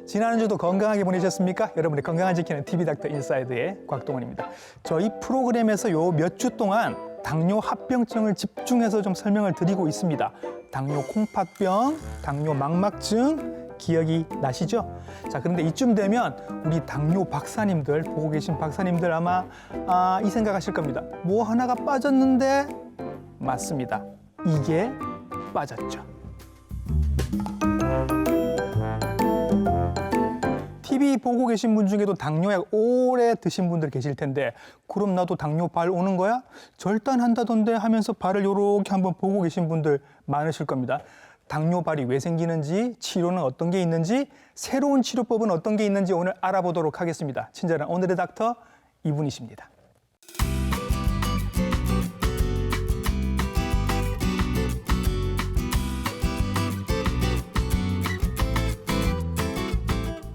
지난 한 주도 건강하게 보내셨습니까? 여러분의 건강을 지키는 TV닥터 인사이드의 곽동원입니다. 저희 프로그램에서 요 몇 주 동안 당뇨 합병증을 집중해서 좀 설명을 드리고 있습니다. 당뇨 콩팥병, 당뇨 망막증 기억이 나시죠? 자, 그런데 이쯤 되면 우리 당뇨 박사님들, 보고 계신 박사님들 아마 이 생각하실 겁니다. 뭐 하나가 빠졌는데? 맞습니다. 이게 빠졌죠. TV 보고 계신 분 중에도 당뇨약 오래 드신 분들 계실 텐데 그럼 나도 당뇨발 오는 거야? 절단한다던데 하면서 발을 요렇게 한번 보고 계신 분들 많으실 겁니다. 당뇨발이 왜 생기는지, 치료는 어떤 게 있는지, 새로운 치료법은 어떤 게 있는지 오늘 알아보도록 하겠습니다. 친절한 오늘의 닥터 이분이십니다.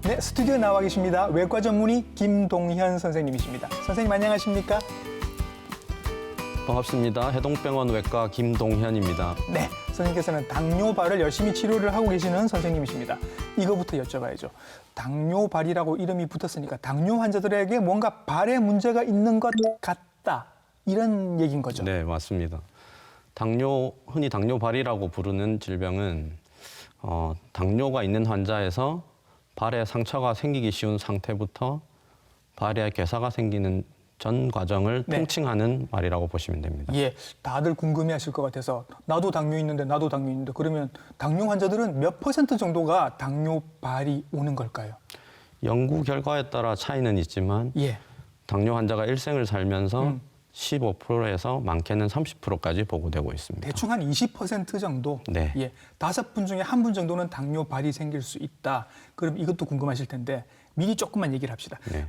네, 스튜디오에 나와 계십니다. 외과 전문의 김동현 선생님이십니다. 선생님 안녕하십니까? 반갑습니다. 해동병원 외과 김동현입니다. 네, 선생님께서는 당뇨발을 열심히 치료를 하고 계시는 선생님이십니다. 이거부터 여쭤봐야죠. 당뇨발이라고 이름이 붙었으니까 당뇨 환자들에게 뭔가 발에 문제가 있는 것 같다. 이런 얘기인 거죠. 네, 맞습니다. 흔히 당뇨발이라고 부르는 질병은 당뇨가 있는 환자에서 발에 상처가 생기기 쉬운 상태부터 발에 괴사가 생기는 전 과정을 네. 통칭하는 말이라고 보시면 됩니다. 예, 다들 궁금해하실 것 같아서 나도 당뇨 있는데 그러면 당뇨 환자들은 몇 % 정도가 당뇨발이 오는 걸까요? 연구 결과에 따라 차이는 있지만 예, 당뇨 환자가 일생을 살면서 15%에서 많게는 30%까지 보고되고 있습니다. 대충 한 20% 정도. 네. 예, 5분 중에 1분 정도는 당뇨발이 생길 수 있다. 그럼 이것도 궁금하실 텐데 미리 조금만 얘기를 합시다. 네.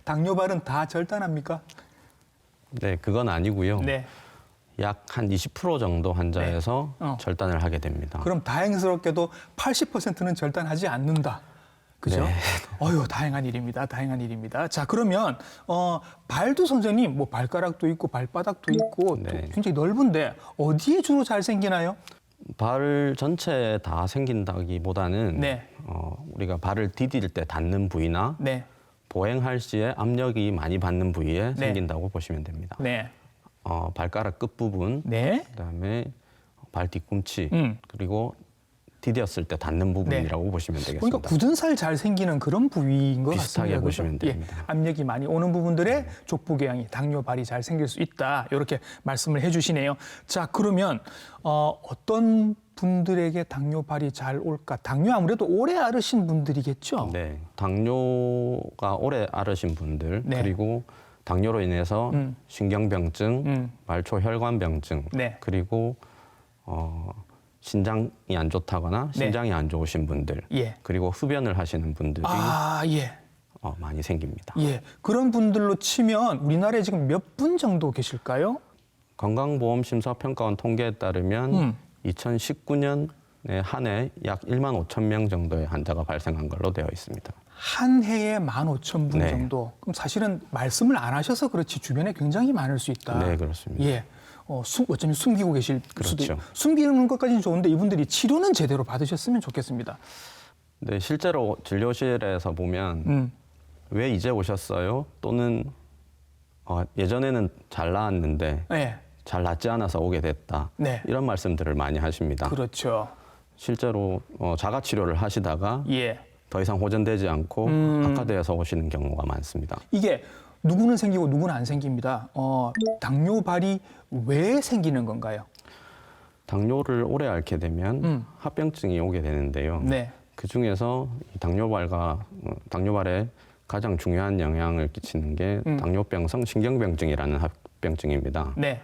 당뇨발은 다 절단합니까? 네, 그건 아니고요. 네. 약 한 20% 정도 환자에서 네. 절단을 하게 됩니다. 그럼 다행스럽게도 80%는 절단하지 않는다. 그죠? 네. 어휴, 다행한 일입니다. 다행한 일입니다. 자, 그러면 발도 선생님 뭐 발가락도 있고 발바닥도 있고 또 네. 굉장히 넓은데 어디에 주로 잘 생기나요? 발 전체에 다 생긴다기보다는 네. 우리가 발을 디딜 때 닿는 부위나 네. 보행할 시에 압력이 많이 받는 부위에 네. 생긴다고 보시면 됩니다. 네. 발가락 끝부분, 네. 그다음에 발 뒤꿈치, 음. 그리고 디뎠을 때 닿는 부분이라고 보시면 되겠습니다. 그러니까 굳은 살 잘 생기는 그런 부위인 것 비슷하게 같습니다. 보시면 그렇죠? 됩니다. 예, 압력이 많이 오는 부분들의 족부궤양이 당뇨발이 잘 생길 수 있다. 이렇게 말씀을 해주시네요. 자, 그러면 어떤 분들에게 당뇨발이 잘 올까? 당뇨 아무래도 오래 앓으신 분들이겠죠? 네, 당뇨가 오래 앓으신 분들, 네. 그리고 당뇨로 인해서 신경병증, 말초 혈관병증, 네. 그리고 신장이 안 좋다거나 네. 신장이 안 좋으신 분들, 예. 그리고 흡연을 하시는 분들이 예. 많이 생깁니다. 예. 그런 분들로 치면 우리나라에 지금 몇 분 정도 계실까요? 건강보험심사평가원 통계에 따르면 2019년에 한 해 약 1만 5천 명 정도의 환자가 발생한 걸로 되어 있습니다. 한 해에 15,000분 네. 정도. 그럼 사실은 말씀을 안 하셔서 그렇지 주변에 굉장히 많을 수 있다. 네, 그렇습니다. 예. 어쩌면 숨기고 계실 수도 그렇죠. 숨기는 것까지는 좋은데 이분들이 치료는 제대로 받으셨으면 좋겠습니다. 네, 실제로 진료실에서 보면 왜 이제 오셨어요? 또는 예전에는 잘 나았는데 네. 잘 낫지 않아서 오게 됐다. 네. 이런 말씀들을 많이 하십니다. 그렇죠. 실제로 자가 치료를 하시다가 예. 더 이상 호전되지 않고 악화되어서 오시는 경우가 많습니다. 이게 누구는 생기고 누구는 안 생깁니다. 당뇨발이 왜 생기는 건가요? 당뇨를 오래 앓게 되면 합병증이 오게 되는데요. 네. 그 중에서 당뇨발에 가장 중요한 영향을 끼치는 게 당뇨병성 신경병증이라는 합병증입니다. 네.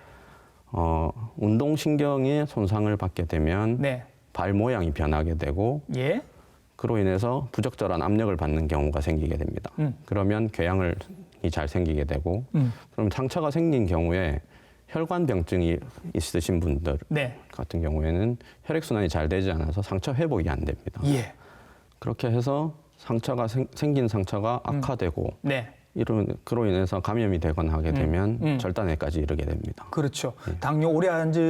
운동신경의 손상을 받게 되면 네. 발 모양이 변하게 되고 예. 그로 인해서 부적절한 압력을 받는 경우가 생기게 됩니다. 그러면 궤양이 잘 생기게 되고 그럼 상처가 생긴 경우에 혈관병증이 있으신 분들 네. 같은 경우에는 혈액순환이 잘 되지 않아서 상처 회복이 안 됩니다. 예. 그렇게 해서 생긴 상처가 악화되고 네. 그로 인해서 감염이 되거나 하게 되면 절단에까지 이르게 됩니다. 그렇죠. 당뇨 오래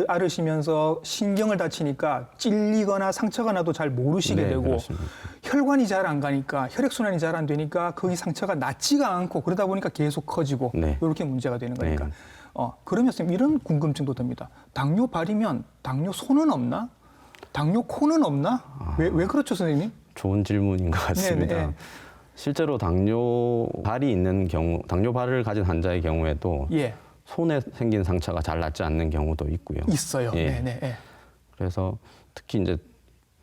앓으시면서 신경을 다치니까 찔리거나 상처가 나도 잘 모르시게 네, 되고 그렇습니다. 혈관이 잘 안 가니까 혈액순환이 잘 안 되니까 거기 상처가 낫지가 않고 그러다 보니까 계속 커지고 네. 이렇게 문제가 되는 거니까. 네. 그러면 선생님 이런 궁금증도 듭니다. 당뇨 발이면 당뇨 손은 없나? 당뇨 코는 없나? 왜 그렇죠, 선생님? 좋은 질문인 것 같습니다. 네, 네. 실제로 당뇨발이 있는 경우, 당뇨발을 가진 환자의 경우에도 예. 손에 생긴 상처가 잘 낫지 않는 경우도 있고요. 있어요. 예. 네, 네, 네. 그래서 특히 이제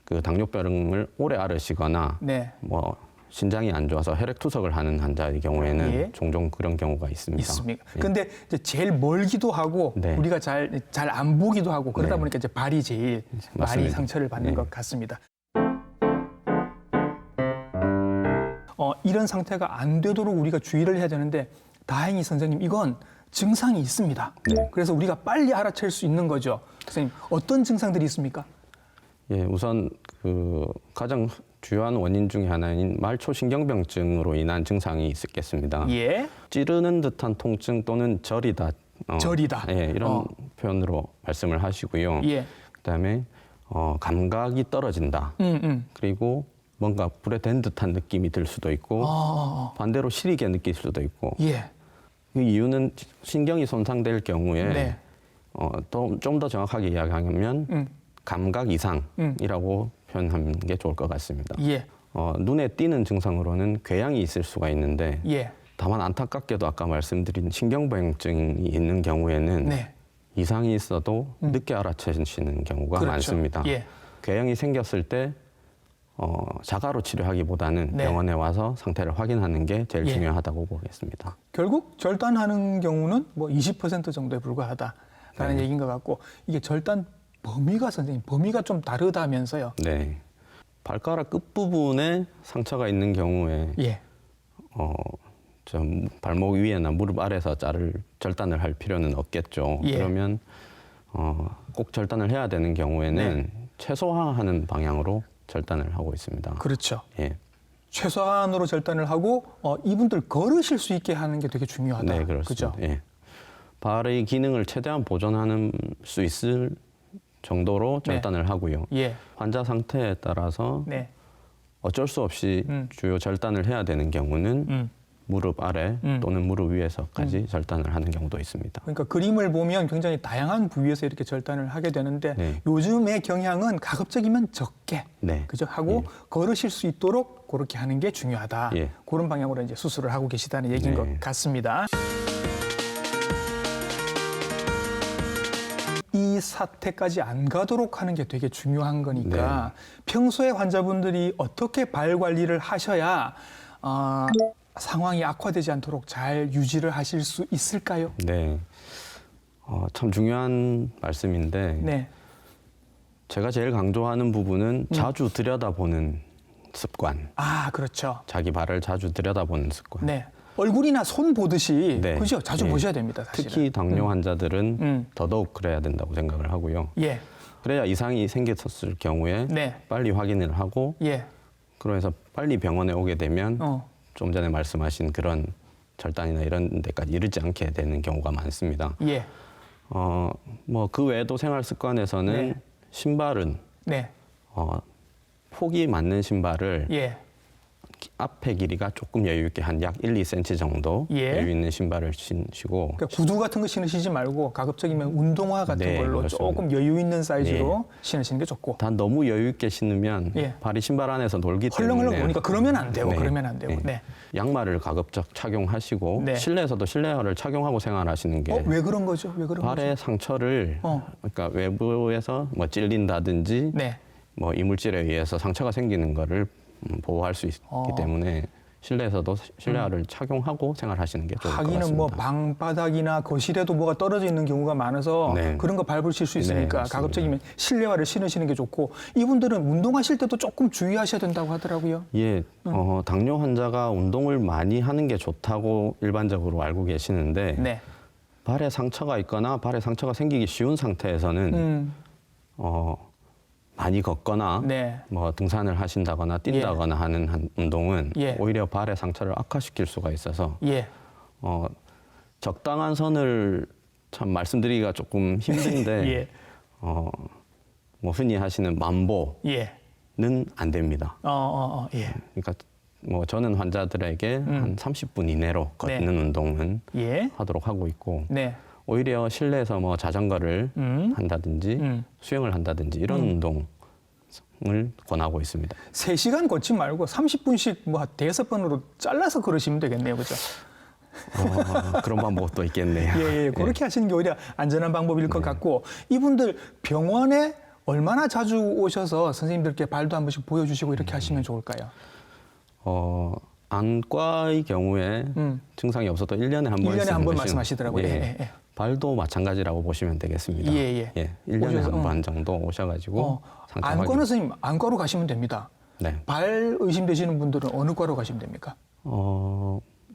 그 당뇨병을 오래 앓으시거나 네. 뭐 신장이 안 좋아서 혈액 투석을 하는 환자의 경우에는 예. 종종 그런 경우가 있습니다. 있습니까? 예. 근데 이제 제일 멀기도 하고 네. 우리가 잘 안 보기도 하고 그러다 네. 보니까 이제 발이 제일 많이 맞습니다. 상처를 받는 네. 것 같습니다. 이런 상태가 안 되도록 우리가 주의를 해야 되는데 다행히 선생님 이건 증상이 있습니다. 네. 그래서 우리가 빨리 알아챌 수 있는 거죠. 선생님 어떤 증상들이 있습니까? 예, 우선 그 가장 주요한 원인 중에 하나인 말초신경병증으로 인한 증상이 있겠습니다. 예, 찌르는 듯한 통증 또는 저리다. 저리다. 예, 이런 표현으로 말씀을 하시고요. 예, 그다음에 감각이 떨어진다. 그리고 뭔가 불에 댄 듯한 느낌이 들 수도 있고 반대로 시리게 느낄 수도 있고 예, 그 이유는 신경이 손상될 경우에 네. 좀 더 정확하게 이야기하면 감각 이상이라고 표현하는 게 좋을 것 같습니다. 예, 눈에 띄는 증상으로는 궤양이 있을 수가 있는데 예, 다만 안타깝게도 아까 말씀드린 신경부행증이 있는 경우에는 네. 이상이 있어도 늦게 알아채시는 경우가 그렇죠. 많습니다. 예. 궤양이 생겼을 때 자가로 치료하기보다는 네. 병원에 와서 상태를 확인하는 게 제일 예. 중요하다고 보겠습니다. 결국 절단하는 경우는 뭐 20% 정도에 불과하다라는 네. 얘기인 것 같고 이게 절단 범위가 선생님 범위가 좀 다르다면서요? 네. 발가락 끝부분에 상처가 있는 경우에 예, 좀 발목 위에나 무릎 아래에서 절단을 할 필요는 없겠죠. 예. 그러면 꼭 절단을 해야 되는 경우에는 최소화하는 방향으로 절단을 하고 있습니다. 그렇죠. 예. 최소한으로 절단을 하고 이분들 걸으실 수 있게 하는 게 되게 중요하다. 네, 그렇습니다. 그죠? 예. 발의 기능을 최대한 보존하는 수 있을 정도로 절단을 하고요. 예, 환자 상태에 따라서 네, 어쩔 수 없이 주요 절단을 해야 되는 경우는 무릎 아래 또는 무릎 위에서까지 절단을 하는 경우도 있습니다. 그러니까 그림을 보면 굉장히 다양한 부위에서 이렇게 절단을 하게 되는데 네. 요즘의 경향은 가급적이면 적게 네. 그죠? 하고 걸으실 수 있도록 그렇게 하는 게 중요하다. 예. 그런 방향으로 이제 수술을 하고 계시다는 얘기인 네. 것 같습니다. 이 사태까지 안 가도록 하는 게 되게 중요한 거니까 평소에 환자분들이 어떻게 발 관리를 하셔야 상황이 악화되지 않도록 잘 유지를 하실 수 있을까요? 네. 참 중요한 말씀인데 네. 제가 제일 강조하는 부분은 자주 들여다보는 습관. 아, 그렇죠. 자기 발을 자주 들여다보는 습관. 네. 얼굴이나 손 보듯이 네. 그죠? 자주 예. 보셔야 됩니다, 사실은. 특히 당뇨 환자들은 더더욱 그래야 된다고 생각을 하고요. 예. 그래야 이상이 생겼을 경우에 네. 빨리 확인을 하고 예. 그래서 빨리 병원에 오게 되면 좀 전에 말씀하신 그런 절단이나 이런 데까지 이르지 않게 되는 경우가 많습니다. 예. 뭐 그 외에도 생활 습관에서는 네. 신발은 네. 폭이 맞는 신발을 예. 앞에 길이가 조금 여유 있게 한 약 1, 2cm 정도 예. 여유 있는 신발을 신시고 그러니까 구두 같은 거 신으시지 말고 가급적이면 운동화 같은 네, 걸로 그렇습니다. 조금 여유 있는 사이즈로 신으시는 게 좋고. 단 너무 여유 있게 신으면 예. 발이 신발 안에서 놀기 헐렁헐렁 때문에 보니까 그러면 안 되고 네. 그러면 안 되고. 네. 네. 양말을 가급적 착용하시고 네. 실내에서도 실내화를 착용하고 생활하시는 게 왜 그런 거죠? 왜 그런 발의 거죠? 상처를 그러니까 외부에서 뭐 찔린다든지 네. 뭐 이물질에 의해서 상처가 생기는 거를 보호할 수 있기 때문에 실내에서도 실내화를 착용하고 생활하시는 게 좋을 것 같습니다. 하기는 뭐 방바닥이나 거실에도 뭐가 떨어져 있는 경우가 많아서 네. 그런 거 밟으실 수 있으니까 맞습니다. 가급적이면 실내화를 신으시는 게 좋고 이분들은 운동하실 때도 조금 주의하셔야 된다고 하더라고요. 예, 당뇨 환자가 운동을 많이 하는 게 좋다고 일반적으로 알고 계시는데 네. 발에 상처가 있거나 발에 상처가 생기기 쉬운 상태에서는 많이 걷거나 네. 뭐 등산을 하신다거나 뛴다거나 하는 운동은 예. 오히려 발의 상처를 악화시킬 수가 있어서 예. 적당한 선을 참 말씀드리기가 조금 힘든데 예. 뭐 흔히 하시는 만보는 예. 안 됩니다. 예. 그러니까 뭐 저는 환자들에게 한 30분 이내로 걷는 운동은 예. 하도록 하고 있고 네. 오히려 실내에서 뭐 자전거를 한다든지 수영을 한다든지 이런 운동을 권하고 있습니다. 3시간 걷지 말고 30분씩 뭐 5번으로 잘라서 걸으시면 되겠네요. 그죠? 그런 방법도 있겠네요. 예, 그렇게 하시는 게 오히려 안전한 방법일 것 같고 이분들 병원에 얼마나 자주 오셔서 선생님들께 발도 한 번씩 보여주시고 이렇게 하시면 좋을까요? 안과의 경우에 증상이 없어도 1년에 한 번 1년에 한 번 있으면 말씀하시더라고요. 발도 마찬가지라고 보시면 되겠습니다. 예. 1년에 한 번 정도 오셔가지고 안과는 선생님 안과로 가시면 됩니다. 네. 발 의심되시는 분들은 어느 과로 가시면 됩니까?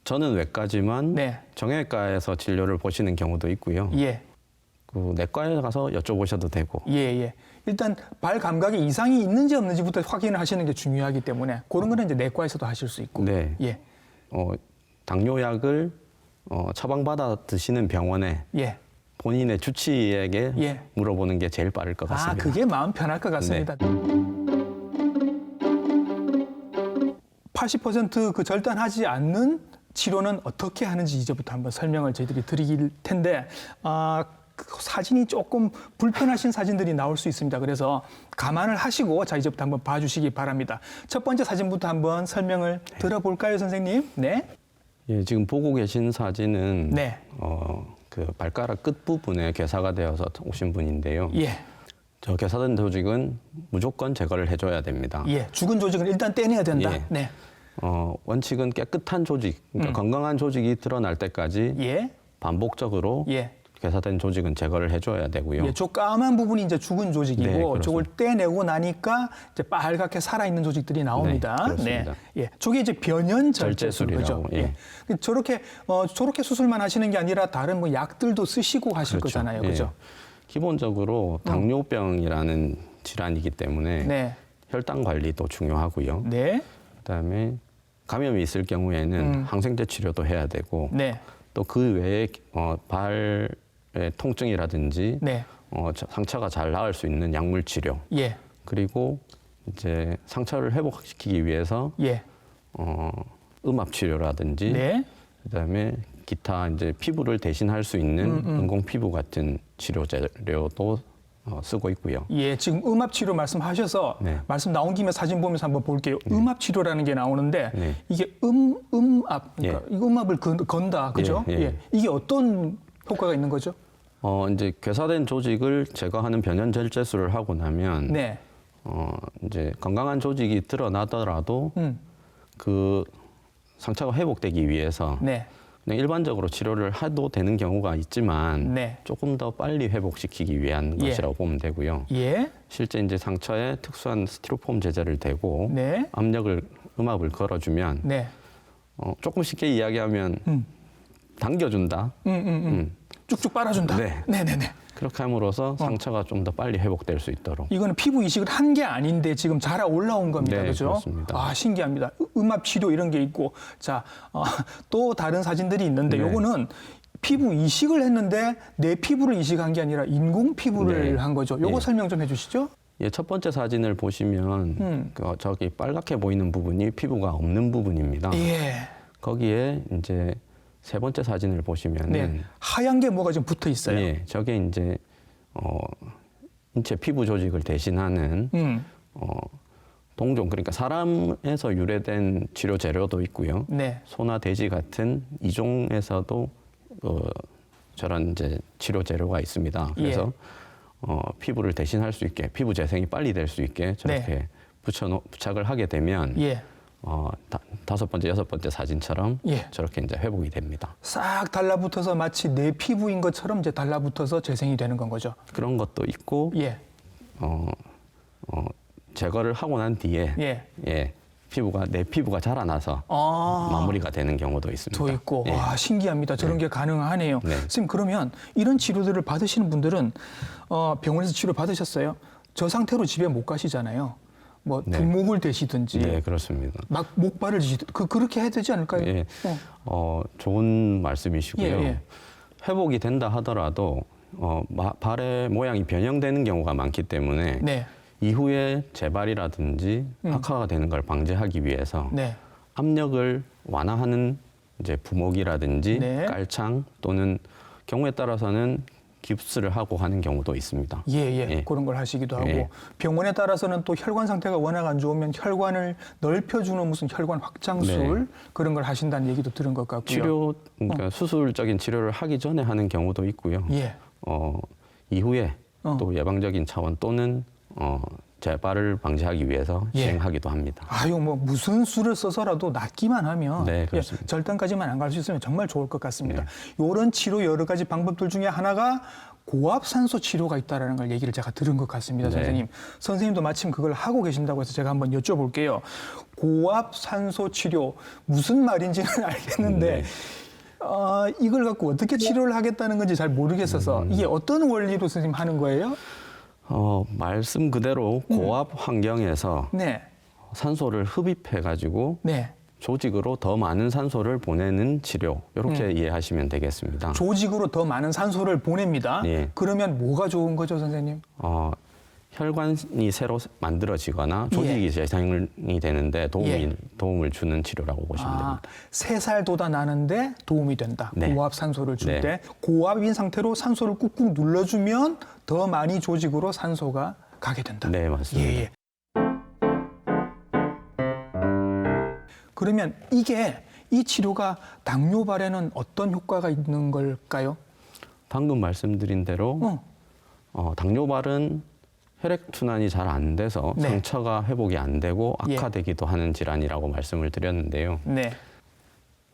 저는 외과지만 네. 정형외과에서 진료를 보시는 경우도 있고요. 예. 그 내과에 가서 여쭤보셔도 되고. 예. 일단 발 감각에 이상이 있는지 없는지부터 확인을 하시는 게 중요하기 때문에 그런 거는 이제 내과에서도 하실 수 있고. 네. 예. 당뇨약을 처방받아 드시는 병원에 예. 본인의 주치의에게 예. 물어보는 게 제일 빠를 것 같습니다. 그게 마음 편할 것 같습니다. 80% 절단하지 않는 치료는 어떻게 하는지 이제부터 한번 설명을 저희들이 드릴 텐데 그 사진이 조금 불편하신 사진들이 나올 수 있습니다. 그래서 감안을 하시고 자 이제부터 한번 봐주시기 바랍니다. 첫 번째 사진부터 한번 설명을 들어볼까요, 선생님? 네. 예, 지금 보고 계신 사진은 네. 그 발가락 끝 부분에 괴사가 되어서 오신 분인데요. 예. 저 괴사된 조직은 무조건 제거를 해줘야 됩니다. 예. 죽은 조직은 일단 떼내야 된다. 예. 네. 원칙은 깨끗한 조직, 그러니까 건강한 조직이 드러날 때까지 예. 반복적으로 예. 괴사된 조직은 제거를 해줘야 되고요. 저 까만 부분이 이제 죽은 조직이고 네, 저걸 떼내고 나니까 이제 빨갛게 살아있는 조직들이 나옵니다. 네, 그렇습니다. 예. 저게 이제 변연 절제술 절제술이라고, 그죠? 예. 저렇게 수술만 하시는 게 아니라 다른 뭐 약들도 쓰시고 하실 그렇죠. 거잖아요. 예. 그죠? 기본적으로 당뇨병이라는 질환이기 때문에 네. 혈당 관리도 중요하고요. 네. 그다음에 감염이 있을 경우에는 항생제 치료도 해야 되고 네. 또 그 외에 발의 통증이라든지 네. 상처가 잘 나을 수 있는 약물 치료 예. 그리고 이제 상처를 회복시키기 위해서 예. 음압 치료라든지 네. 그다음에 기타 이제 피부를 대신할 수 있는 인공 피부 같은 치료 재료도 쓰고 있고요. 예, 지금 음압 치료 말씀하셔서 네. 말씀 나온 김에 사진 보면서 한번 볼게요. 음압 치료라는 게 나오는데 네. 이게 음압, 그러니까 이 음압을 건다, 그죠? 예. 이게 어떤 효과가 있는 거죠? 이제 괴사된 조직을 제거하는 변연 절제술을 하고 나면 네. 이제 건강한 조직이 드러나더라도 그 상처가 회복되기 위해서 네. 그냥 일반적으로 치료를 해도 되는 경우가 있지만 네. 조금 더 빨리 회복시키기 위한 예. 것이라고 보면 되고요. 예. 실제 이제 상처에 특수한 스티로폼 제제를 대고 네. 음압을 걸어주면 네. 조금 쉽게 이야기하면 당겨준다. 쭉쭉 빨아준다. 네. 네네네. 그렇게 함으로써 상처가 좀 더 빨리 회복될 수 있도록. 이거는 피부 이식을 한 게 아닌데 지금 자라 올라온 겁니다. 네, 그죠? 그렇습니다. 신기합니다. 음압 치료 이런 게 있고. 자, 또 다른 사진들이 있는데 네. 요거는 피부 이식을 했는데 내 피부를 이식한 게 아니라 인공 피부를 네. 한 거죠. 요거 예. 설명 좀 해주시죠. 예, 첫 번째 사진을 보시면 저기 빨갛게 보이는 부분이 피부가 없는 부분입니다. 예. 거기에 이제 세 번째 사진을 보시면은 네. 하얀 게 뭐가 좀 붙어 있어요. 예, 저게 이제 인체 피부 조직을 대신하는 동종, 그러니까 사람에서 유래된 치료 재료도 있고요. 네. 소나 돼지 같은 이종에서도 저런 이제 치료 재료가 있습니다. 그래서 피부를 대신할 수 있게, 피부 재생이 빨리 될 수 있게 저렇게 부착을 하게 되면 예. 다섯 번째, 여섯 번째 사진처럼 예. 저렇게 이제 회복이 됩니다. 싹 달라붙어서 마치 내 피부인 것처럼 이제 달라붙어서 재생이 되는 건 거죠. 그런 것도 있고, 예. 제거를 하고 난 뒤에 예. 내 피부가 자라나서 마무리가 되는 경우도 있습니다. 또 있고. 예. 와, 신기합니다. 저런 게 가능하네요. 네. 선생님, 그러면 이런 치료들을 받으시는 분들은 병원에서 치료 받으셨어요? 저 상태로 집에 못 가시잖아요. 뭐 네. 두목을 대시든지 네, 그렇습니다. 막 목발을 지시든지 그렇게 해야 되지 않을까요? 예, 좋은 말씀이시고요. 예, 예. 회복이 된다 하더라도 발의 모양이 변형되는 경우가 많기 때문에 네. 이후에 재발이라든지 악화가 되는 걸 방지하기 위해서 네. 압력을 완화하는 이제 부목이라든지 네. 깔창 또는 경우에 따라서는 깁스를 하고 하는 경우도 있습니다. 예. 그런 걸 하시기도 하고 예. 병원에 따라서는 또 혈관 상태가 워낙 안 좋으면 혈관을 넓혀주는 무슨 혈관 확장술 네. 그런 걸 하신다는 얘기도 들은 것 같고요. 치료, 그러니까 수술적인 치료를 하기 전에 하는 경우도 있고요. 예. 이후에 어. 또 예방적인 차원 또는 재발을 방지하기 위해서 예. 시행하기도 합니다. 아유 뭐 무슨 수를 써서라도 낫기만 하면 네, 그렇습니다. 절단까지만 안 갈 수 있으면 정말 좋을 것 같습니다. 네. 이런 치료 여러 가지 방법들 중에 하나가 고압산소 치료가 있다라는 걸 얘기를 제가 들은 것 같습니다, 네. 선생님. 선생님도 마침 그걸 하고 계신다고 해서 제가 한번 여쭤볼게요. 고압산소 치료 무슨 말인지는 알겠는데 네. 이걸 갖고 어떻게 치료를 하겠다는 건지 잘 모르겠어서 이게 어떤 원리로 선생님 하는 거예요? 말씀 그대로 고압 환경에서 네, 산소를 흡입해 가지고 네. 조직으로 더 많은 산소를 보내는 치료 이렇게 이해하시면 되겠습니다. 조직으로 더 많은 산소를 보냅니다. 예. 그러면 뭐가 좋은 거죠, 선생님? 혈관이 새로 만들어지거나 조직이 재생이 되는데 도움을 주는 치료라고 보시면 됩니다. 3살 돋아 나는데 도움이 된다. 네. 고압 산소를 줄 네. 때 고압인 상태로 산소를 꾹꾹 눌러주면 더 많이 조직으로 산소가 가게 된다. 네, 맞습니다. 예. 그러면 이 치료가 당뇨발에는 어떤 효과가 있는 걸까요? 방금 말씀드린 대로 당뇨발은 혈액순환이 잘 안 돼서 네. 상처가 회복이 안 되고 악화되기도 하는 질환이라고 말씀을 드렸는데요. 네.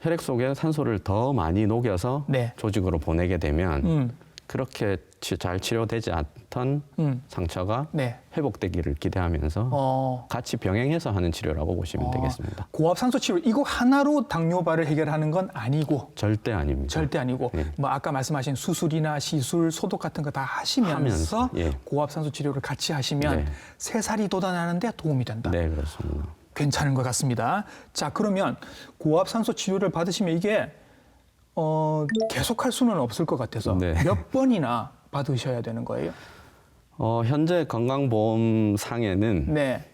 혈액 속에 산소를 더 많이 녹여서 네. 조직으로 보내게 되면 그렇게 잘 치료되지 않던 상처가 네. 회복되기를 기대하면서 같이 병행해서 하는 치료라고 보시면 되겠습니다. 고압산소 치료 이거 하나로 당뇨발을 해결하는 건 아니고 절대 아닙니다. 절대 아니고 네. 뭐 아까 말씀하신 수술이나 시술, 소독 같은 거 다 하시면서 예. 고압산소 치료를 같이 하시면 네. 3살이 돋아나는데 도움이 된다. 네, 그렇습니다. 괜찮은 것 같습니다. 자, 그러면 고압산소 치료를 받으시면 이게 계속할 수는 없을 것 같아서 네. 몇 번이나 받으셔야 되는 거예요? 현재 건강보험상에는 네.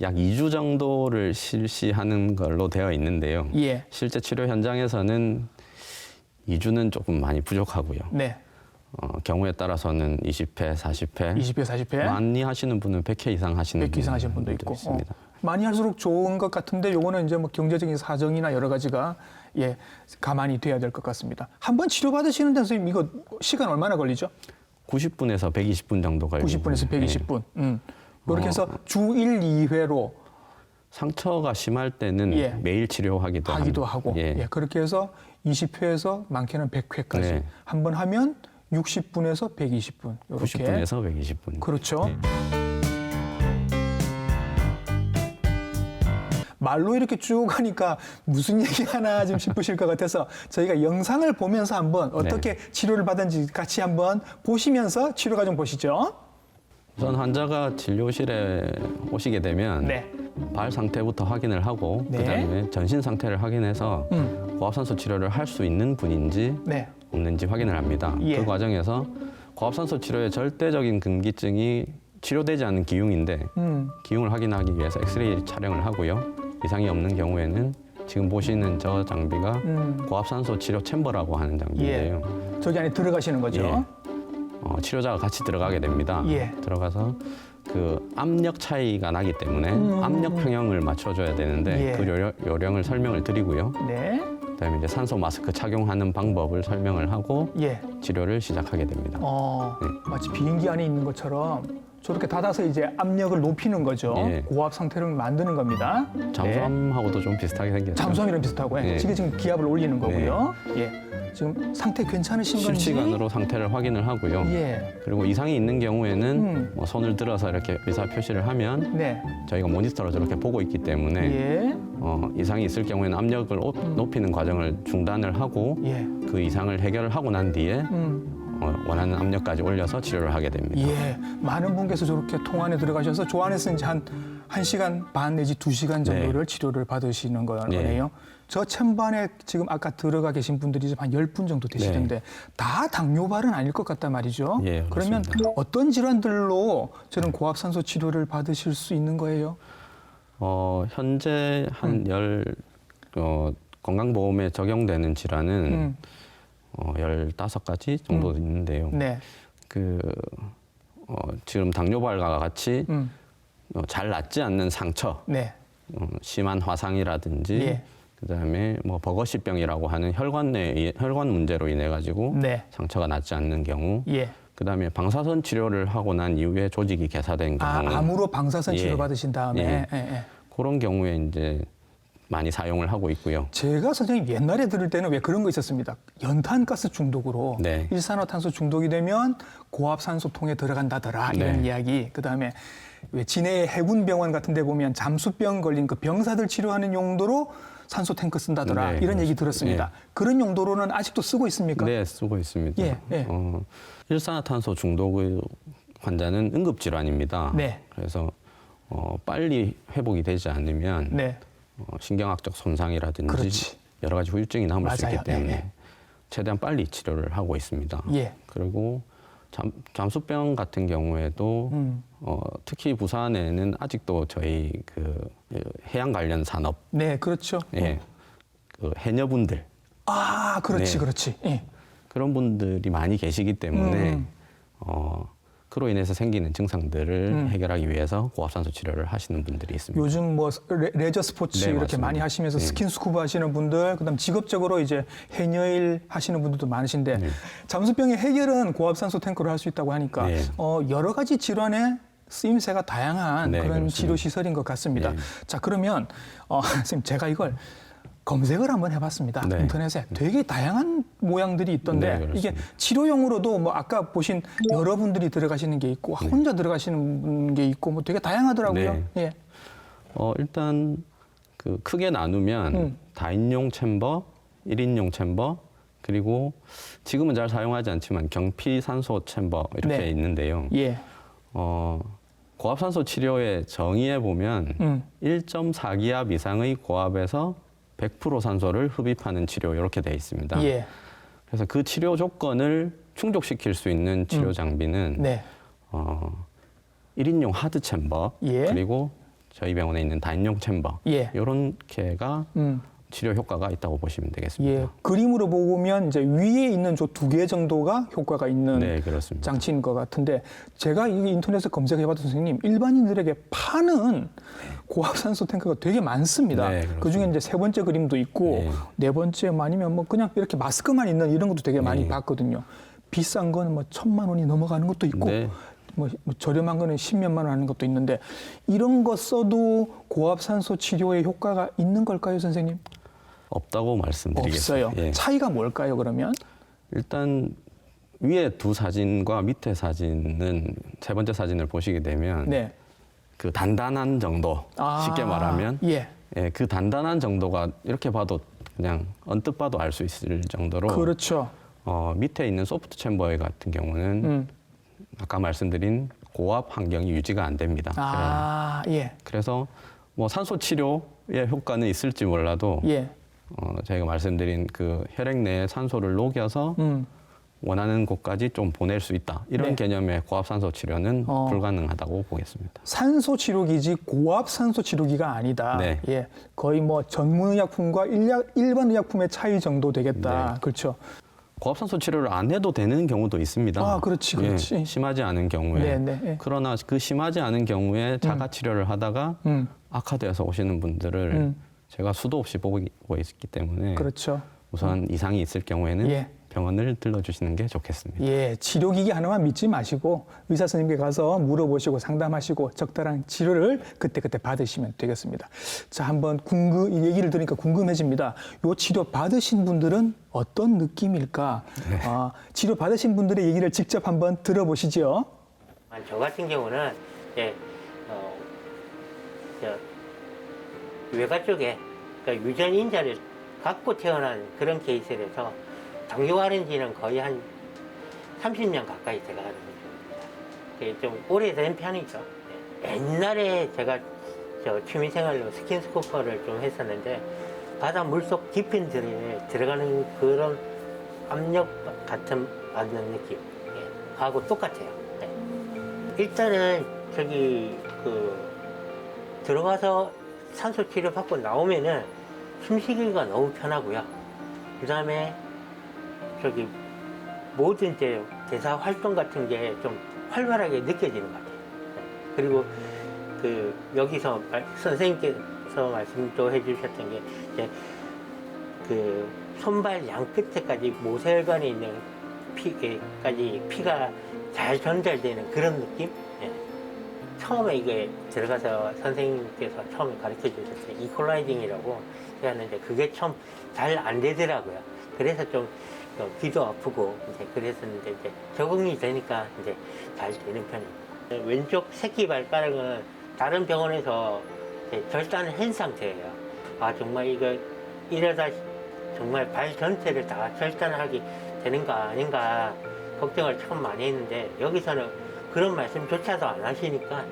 약 2주 정도를 실시하는 걸로 되어 있는데요. 예. 실제 치료 현장에서는 2주는 조금 많이 부족하고요. 네. 경우에 따라서는 20회, 40회, 20회, 40회. 많이 하시는 분은 100회 이상 하시는 100회 이상 하시는 분도 있고. 있습니다. 많이 할수록 좋은 것 같은데 요거는 이제 뭐 경제적인 사정이나 여러 가지가 가만히 돼야 될 것 같습니다. 한 번 치료받으시는 데 선생님 이거 시간 얼마나 걸리죠? 90분에서 120분 정도 걸리고 90분에서 네. 120분. 이렇게 해서 주 1, 2회로 상처가 심할 때는 매일 치료하기도 하고 예. 그렇게 해서 20회에서 많게는 100회까지 네. 한 번 하면 60분에서 120분. 이렇게. 90분에서 120분. 그렇죠. 네. 말로 이렇게 쭉 하니까 무슨 얘기 하나 좀 싶으실 것 같아서 저희가 영상을 보면서 한번 어떻게 치료를 받은지 같이 한번 보시면서 치료 과정 보시죠. 우선 환자가 진료실에 오시게 되면 네. 발 상태부터 확인을 하고 네. 그다음에 전신 상태를 확인해서 고압산소 치료를 할 수 있는 분인지 네. 없는지 확인을 합니다. 예. 그 과정에서 고압산소 치료의 절대적인 금기증이 치료되지 않는 기흉인데 기흉을 확인하기 위해서 엑스레이 촬영을 하고요. 이상이 없는 경우에는 지금 보시는 저 장비가 고압산소 치료 챔버라고 하는 장비인데요. 저기 안에 들어가시는 거죠. 예. 치료자가 같이 들어가게 됩니다. 예. 들어가서 그 압력 차이가 나기 때문에 압력 평형을 맞춰줘야 되는데 예. 그 요령을 설명을 드리고요. 네. 그다음에 이제 산소 마스크 착용하는 방법을 설명을 하고 예. 치료를 시작하게 됩니다. 네. 마치 비행기 안에 있는 것처럼 저렇게 닫아서 이제 압력을 높이는 거죠. 예. 고압 상태를 만드는 겁니다. 잠수함하고도 좀 비슷하게 생겼죠. 잠수함이랑 비슷하고 예. 지금 기압을 올리는 거고요. 예. 지금 상태 괜찮으신 건지 실시간으로 상태를 확인을 하고요. 예. 그리고 이상이 있는 경우에는 뭐 손을 들어서 이렇게 의사 표시를 하면 네. 저희가 모니터로 저렇게 보고 있기 때문에 예. 이상이 있을 경우에는 압력을 높이는 과정을 중단을 하고 예. 그 이상을 해결을 하고 난 뒤에 원하는 압력까지 올려서 치료를 하게 됩니다. 예. 많은 분께서 저렇게 통 안에 들어가셔서 저 안에서 이제 한 1시간 반 내지 2시간 정도를 치료를 받으시는 거네요. 저 첨반에 지금 아까 들어가 계신 분들이 한 10분 정도 되시던데 다 당뇨발은 아닐 것 같단 말이죠. 예, 그러면 그렇습니다. 어떤 질환들로 저는 고압산소 치료를 받으실 수 있는 거예요? 현재 한 건강보험에 적용되는 질환은 15가지 정도 있는데요. 네. 지금 당뇨발과 같이 잘 낫지 않는 상처, 네. 심한 화상이라든지 예. 그다음에 뭐 버거시병이라고 하는 혈관 문제로 인해 가지고 네. 상처가 낫지 않는 경우, 예. 그다음에 방사선 치료를 하고 난 이후에 조직이 개사된 경우, 암으로 방사선 치료 예. 받으신 다음에 그런 경우에 이제 많이 사용을 하고 있고요. 제가 선생님 옛날에 들을 때는 왜 그런 거 있었습니다. 연탄가스 중독으로 네. 일산화탄소 중독이 되면 고압산소통에 들어간다더라 이런 네. 이야기. 그다음에 왜 진해 해군병원 같은 데 보면 잠수병 걸린 그 병사들 치료하는 용도로 산소 탱크 쓴다더라 네, 이런 얘기 그렇습니다. 들었습니다. 그런 용도로는 아직도 쓰고 있습니까? 네, 쓰고 있습니다. 예, 예. 일산화탄소 중독의 환자는 응급질환입니다. 네. 그래서 빨리 회복이 되지 않으면 네. 신경학적 손상이라든지 그렇지. 여러 가지 후유증이 남을 수 맞아요. 있기 때문에 네, 네. 최대한 빨리 치료를 하고 있습니다. 예. 그리고 잠수병 같은 경우에도 특히 부산에는 아직도 저희 그 해양 관련 산업, 네, 그렇죠. 그 해녀분들 아, 그렇지, 네. 그렇지. 예. 그런 분들이 많이 계시기 때문에 그로 인해서 생기는 증상들을 해결하기 위해서 고압산소 치료를 하시는 분들이 있습니다. 요즘 뭐 레저 스포츠 네, 이렇게 맞습니다. 많이 하시면서 네. 스킨스쿠버 하시는 분들, 그다음 직업적으로 이제 해녀일 하시는 분들도 많으신데 네. 잠수병의 해결은 고압산소 탱크로 할 수 있다고 하니까 네. 여러 가지 질환에 쓰임새가 다양한 네, 그런 그렇습니다. 치료 시설인 것 같습니다. 네. 자, 그러면 선생님 제가 이걸 검색을 한번 해봤습니다. 네. 인터넷에 되게 다양한 모양들이 있던데 네, 이게 그렇습니다. 치료용으로도 뭐 아까 보신 여러분들이 들어가시는 게 있고 혼자 들어가시는 게 있고 뭐 되게 다양하더라고요. 네. 예. 일단 그 크게 나누면 다인용 챔버, 1인용 챔버, 그리고 지금은 잘 사용하지 않지만 경피산소 챔버 이렇게 네. 있는데요. 예. 고압산소 치료의 정의에 보면 1.4기압 이상의 고압에서 100% 산소를 흡입하는 치료 이렇게 되어 있습니다. 예. 그래서 그 치료 조건을 충족시킬 수 있는 치료 장비는 네. 1인용 하드 챔버 예. 그리고 저희 병원에 있는 다인용 챔버 예. 이런 개가 치료 효과가 있다고 보시면 되겠습니다. 예. 그림으로 보면 이제 위에 있는 저 2개 정도가 효과가 있는 네, 그렇습니다. 장치인 것 같은데 제가 이 인터넷에 검색해봤던 선생님 일반인들에게 파는 고압산소 탱크가 되게 많습니다. 네, 그 중에 이제 3번째 그림도 있고 네. 4번째 아니면 뭐 그냥 이렇게 마스크만 있는 이런 것도 되게 많이 네. 봤거든요. 비싼 거는 뭐 1,000만 원이 넘어가는 것도 있고 네. 뭐 저렴한 거는 10몇만 원 하는 것도 있는데 이런 거 써도 고압산소 치료에 효과가 있는 걸까요, 선생님? 없다고 말씀드리겠습니다. 없어요. 예. 차이가 뭘까요, 그러면? 일단 위에 두 사진과 밑에 사진은 세 번째 사진을 보시게 되면 네. 그 단단한 정도 쉽게 말하면 예. 그 단단한 정도가 이렇게 봐도 그냥 언뜻 봐도 알 수 있을 정도로 그렇죠. 밑에 있는 소프트 챔버 같은 경우는 아까 말씀드린 고압 환경이 유지가 안 됩니다. 아, 예. 그래서 뭐 산소 치료의 효과는 있을지 몰라도 예. 저희가 말씀드린 그 혈액 내에 산소를 녹여서 원하는 곳까지 좀 보낼 수 있다. 이런 네. 개념의 고압산소 치료는 불가능하다고 보겠습니다. 산소 치료기지 고압 산소 치료기가 아니다. 네. 예. 거의 뭐 전문 의약품과 일반 의약품의 차이 정도 되겠다. 네. 그렇죠. 고압산소 치료를 안 해도 되는 경우도 있습니다. 아, 그렇지, 그렇지. 예, 심하지 않은 경우에. 네, 네, 예. 그러나 그 심하지 않은 경우에 자가 치료를 하다가 악화돼서 오시는 분들을 제가 수도 없이 보고 있기 때문에 그렇죠. 우선 이상이 있을 경우에는 예. 병원을 들러주시는 게 좋겠습니다. 예, 치료기기 하나만 믿지 마시고 의사 선생님께 가서 물어보시고 상담하시고 적절한 치료를 그때그때 받으시면 되겠습니다. 자, 한번 이 얘기를 들으니까 궁금해집니다. 요 치료 받으신 분들은 어떤 느낌일까? 네. 치료 받으신 분들의 얘기를 직접 한번 들어보시죠. 저 같은 경우는 이제 외가 쪽에 그러니까 유전 인자를 갖고 태어난 그런 케이스라서 당뇨하는 지는 거의 한 30년 가까이 돼가는 중입니다. 좀 오래된 편이죠. 옛날에 제가 저 취미생활로 스킨스쿠버를 좀 했었는데 바다 물속 깊은 들에 들어가는 그런 압력 같은 받는 느낌 하고 똑같아요. 네. 일단은 저기 들어가서 산소 치료 받고 나오면은 숨쉬기가 너무 편하고요. 그 다음에 저기 모든 이제 대사 활동 같은 게 좀 활발하게 느껴지는 것 같아요. 네. 그리고 여기서 선생님께서 말씀도 해주셨던 게 이제 손발 양 끝에까지 모세혈관에 있는 피까지 피가 잘 전달되는 그런 느낌? 예. 처음에 이게 들어가서 선생님께서 처음에 가르쳐 주셨어요. 이퀄라이징이라고 하는데 그게 처음 잘 안 되더라고요. 그래서 좀 귀도 아프고 이제 그랬었는데 이제 적응이 되니까 이제 잘 되는 편입니다. 왼쪽 새끼 발가락은 다른 병원에서 절단을 한 상태예요. 아 정말 이거 이러다 정말 발 전체를 다 절단하게 되는가 아닌가 걱정을 참 많이 했는데 여기서는 그런 말씀조차도 안 하시니까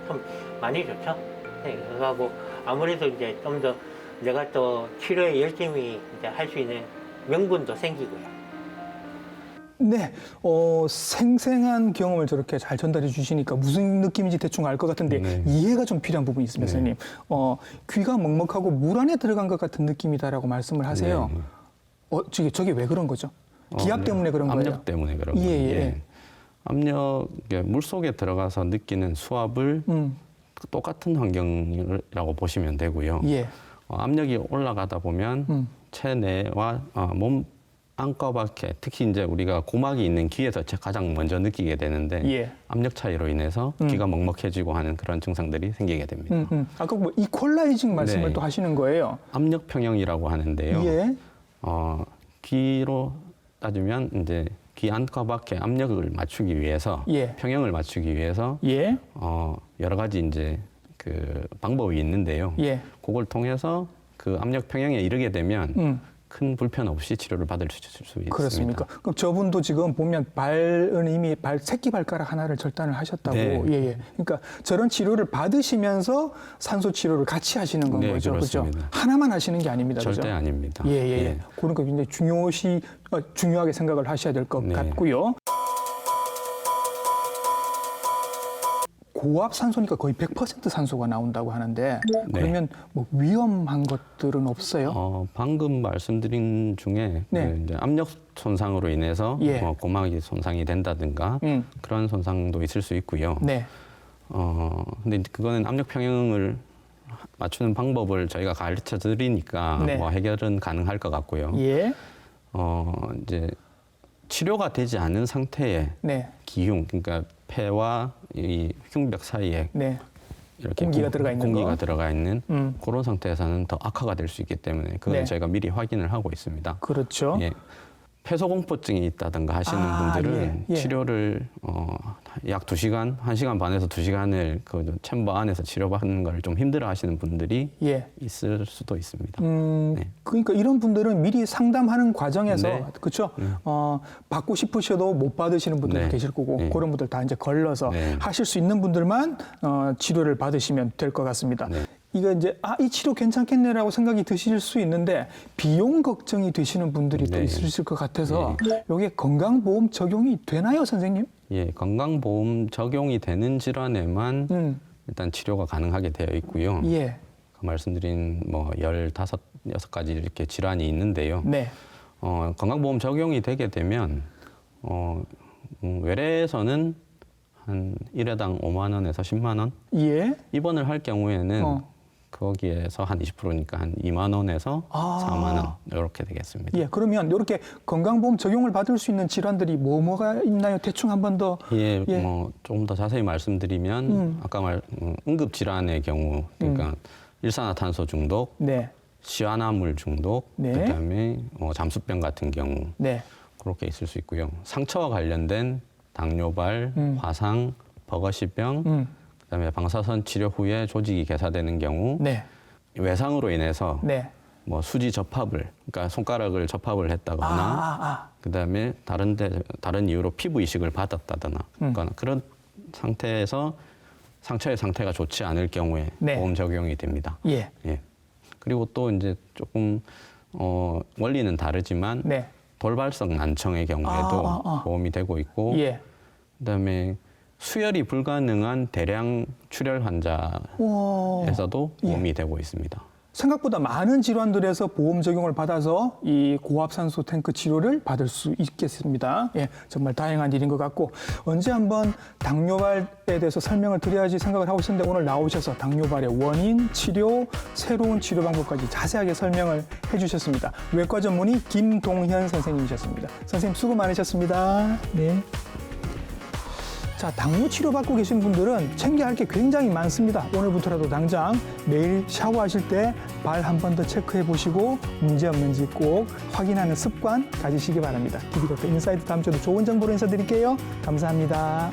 참 많이 좋죠. 네, 그하고 아무래도 이제 좀 더 내가 또 치료에 열심히 이제 할 수 있는 명분도 생기고요. 네, 생생한 경험을 저렇게 잘 전달해 주시니까 무슨 느낌인지 대충 알 것 같은데 네. 이해가 좀 필요한 부분이 있습니다, 선생님. 귀가 먹먹하고 물 안에 들어간 것 같은 느낌이다라고 말씀을 하세요. 네. 저게 왜 그런 거죠? 기압 네. 때문에 그런 거예요? 압력 때문에 그런 예, 거예요. 예. 예. 압력, 물 속에 들어가서 느끼는 수압을 똑같은 환경이라고 보시면 되고요. 예. 압력이 올라가다 보면 체내와 몸 안과밖에 특히 이제 우리가 고막이 있는 귀에서 가장 먼저 느끼게 되는데 예. 압력 차이로 인해서 귀가 먹먹해지고 하는 그런 증상들이 생기게 됩니다. 아까 뭐 이퀄라이징 말씀을 네. 또 하시는 거예요. 압력 평형이라고 하는데요. 예. 귀로 따지면 이제 귀 안과 밖에 압력을 맞추기 위해서 예. 평형을 맞추기 위해서 예. 여러 가지 이제 그 방법이 있는데요. 예. 그걸 통해서 그 압력 평형에 이르게 되면 큰 불편 없이 치료를 받을 수 있습니다. 그렇습니까? 그럼 저분도 지금 보면 발은 이미 새끼 발가락 하나를 절단을 하셨다고. 네. 예, 예. 그러니까 저런 치료를 받으시면서 산소 치료를 같이 하시는 건 네, 거죠. 그렇죠? 그렇습니다. 하나만 하시는 게 아닙니다. 절대 그죠? 아닙니다. 예, 예, 예. 예. 그러니까 굉장히 중요하게 생각을 하셔야 될 것 네. 같고요. 고압 산소니까 거의 100% 산소가 나온다고 하는데 그러면 뭐 위험한 것들은 없어요? 방금 말씀드린 중에 네. 그 이제 압력 손상으로 인해서 예. 고막이 손상이 된다든가 그런 손상도 있을 수 있고요. 네. 근데 이제 그거는 압력 평형을 맞추는 방법을 저희가 가르쳐 드리니까 네. 뭐 해결은 가능할 것 같고요. 예. 이제 치료가 되지 않은 상태의 네. 기흉, 그러니까 폐와 이 흉벽 사이에 네. 이렇게 공기가 들어가 있는 공기가 거? 들어가 있는 그런 상태에서는 더 악화가 될 수 있기 때문에 그건 네. 저희가 미리 확인을 하고 있습니다. 그렇죠. 예. 폐소공포증이 있다든가 하시는 분들은 예. 치료를 약 2시간, 1시간 반에서 2시간을 그 챔버 안에서 치료받는 걸 좀 힘들어 하시는 분들이 예. 있을 수도 있습니다. 네. 그러니까 이런 분들은 미리 상담하는 과정에서 네. 그렇죠. 받고 싶으셔도 못 받으시는 분들도 네. 계실 거고 네. 그런 분들 다 이제 걸러서 네. 하실 수 있는 분들만 치료를 받으시면 될 것 같습니다. 네. 이거 이제 이 치료 괜찮겠네라고 생각이 드실 수 있는데 비용 걱정이 되시는 분들이 또 네. 있으실 것 같아서 이게 건강보험 적용이 되나요, 선생님? 예, 건강보험 적용이 되는 질환에만 일단 치료가 가능하게 되어 있고요. 예. 그 말씀드린 뭐 16가지 이렇게 질환이 있는데요. 네. 건강보험 적용이 되게 되면 외래에서는 한 1회당 5만 원에서 10만 원 예. 입원을 할 경우에는 거기에서 한 20%니까 한 2만 원에서 4만 원 이렇게 되겠습니다. 예, 그러면 이렇게 건강보험 적용을 받을 수 있는 질환들이 뭐가 있나요? 대충 한 번 더. 예, 예. 뭐 조금 더 자세히 말씀드리면 아까 응급 질환의 경우 그러니까 일산화탄소 중독, 네. 시아나물 중독, 네. 그다음에 잠수병 같은 경우 네. 그렇게 있을 수 있고요. 상처와 관련된 당뇨발, 화상, 버거시병, 그다음에 방사선 치료 후에 조직이 개사되는 경우, 네. 외상으로 인해서 네. 뭐 수지 접합을, 그러니까 손가락을 접합을 했다거나, 그다음에 다른 이유로 피부 이식을 받았다거나, 그러니까 그런 상태에서 상처의 상태가 좋지 않을 경우에 네. 보험 적용이 됩니다. 예. 예. 그리고 또 이제 조금 원리는 다르지만 네. 돌발성 난청의 경우에도 보험이 되고 있고 예. 그다음에 수혈이 불가능한 대량 출혈 환자에서도 예. 보험이 되고 있습니다. 생각보다 많은 질환들에서 보험 적용을 받아서 이 고압산소 탱크 치료를 받을 수 있겠습니다. 예, 정말 다행한 일인 것 같고 언제 한번 당뇨발에 대해서 설명을 드려야지 생각을 하고 있었는데 오늘 나오셔서 당뇨발의 원인, 치료, 새로운 치료 방법까지 자세하게 설명을 해주셨습니다. 외과 전문의 김동현 선생님이셨습니다. 선생님 수고 많으셨습니다. 네. 자, 당뇨 치료 받고 계신 분들은 챙겨야 할 게 굉장히 많습니다. 오늘부터라도 당장 매일 샤워하실 때 발 한 번 더 체크해 보시고 문제 없는지 꼭 확인하는 습관 가지시기 바랍니다. TV닥터 인사이드 다음 주에도 좋은 정보로 인사드릴게요. 감사합니다.